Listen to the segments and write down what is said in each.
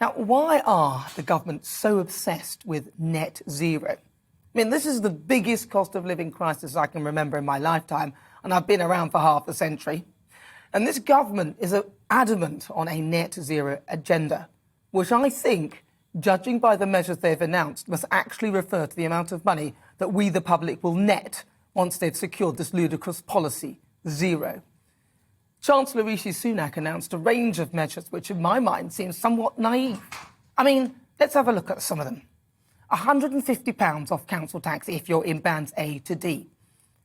Now, why are the government so obsessed with net zero? I mean, this is the biggest cost of living crisis I can remember in my lifetime, and I've been around for half a century. And this government is adamant on a net zero agenda, which I think, judging by the measures they've announced, must actually refer to the amount of money that we, the public, will net once they've secured this ludicrous policy, zero. Chancellor Rishi Sunak announced a range of measures which, in my mind, seem somewhat naive. I mean, let's have a look at some of them. £150 off council tax if you're in bands A to D.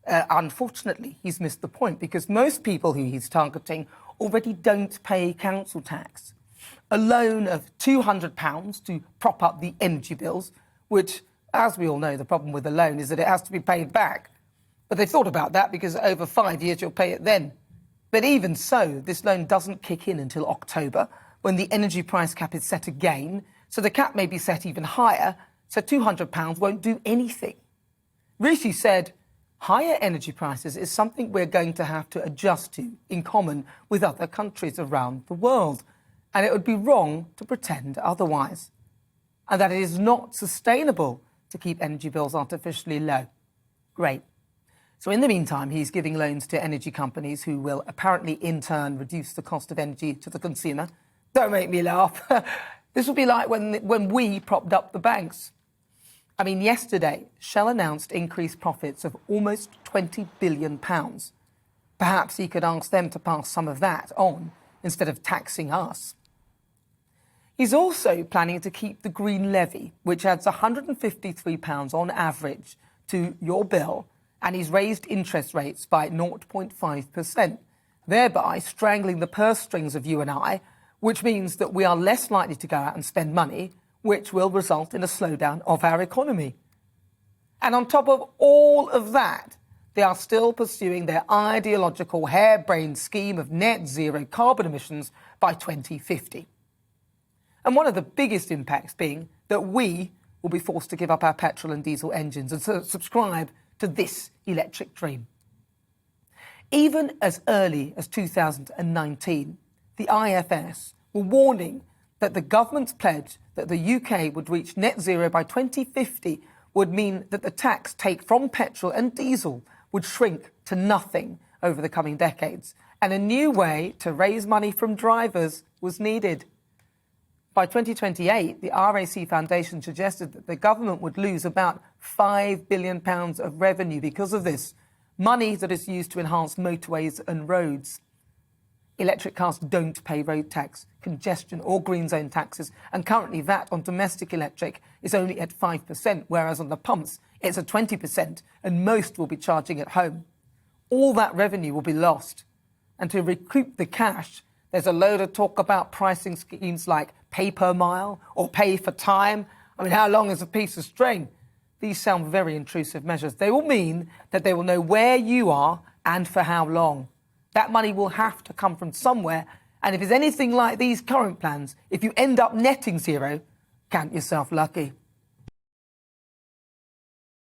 Unfortunately, he's missed the point because most people who he's targeting already don't pay council tax. A loan of £200 to prop up the energy bills, which, as we all know, the problem with a loan is that it has to be paid back. But they thought about that because over 5 years you'll pay it then. But even so, this loan doesn't kick in until October, when the energy price cap is set again, so the cap may be set even higher, so £200 won't do anything. Rishi said, higher energy prices is something we're going to have to adjust to in common with other countries around the world, and it would be wrong to pretend otherwise, and that it is not sustainable to keep energy bills artificially low. Great. So in the meantime, he's giving loans to energy companies who will apparently in turn reduce the cost of energy to the consumer. Don't make me laugh. This will be like when we propped up the banks. I mean, yesterday, Shell announced increased profits of almost £20 billion. Perhaps he could ask them to pass some of that on instead of taxing us. He's also planning to keep the green levy, which adds £153 on average to your bill, and he's raised interest rates by 0.5%, thereby strangling the purse strings of you and I, which means that we are less likely to go out and spend money, which will result in a slowdown of our economy. And on top of all of that, they are still pursuing their ideological harebrained scheme of net zero carbon emissions by 2050. And one of the biggest impacts being that we will be forced to give up our petrol and diesel engines and subscribe to this electric dream. Even as early as 2019, the IFS were warning that the government's pledge that the UK would reach net zero by 2050 would mean that the tax take from petrol and diesel would shrink to nothing over the coming decades, and a new way to raise money from drivers was needed. By 2028, the RAC Foundation suggested that the government would lose about £5 billion of revenue because of this, money that is used to enhance motorways and roads. Electric cars don't pay road tax, congestion or green zone taxes, and currently VAT on domestic electric is only at 5%, whereas on the pumps it's at 20%, and most will be charging at home. All that revenue will be lost. And to recoup the cash, there's a load of talk about pricing schemes like pay per mile or pay for time. I mean, how long is a piece of string? These sound very intrusive measures. They will mean that they will know where you are and for how long. That money will have to come from somewhere. And if it's anything like these current plans, if you end up netting zero, count yourself lucky.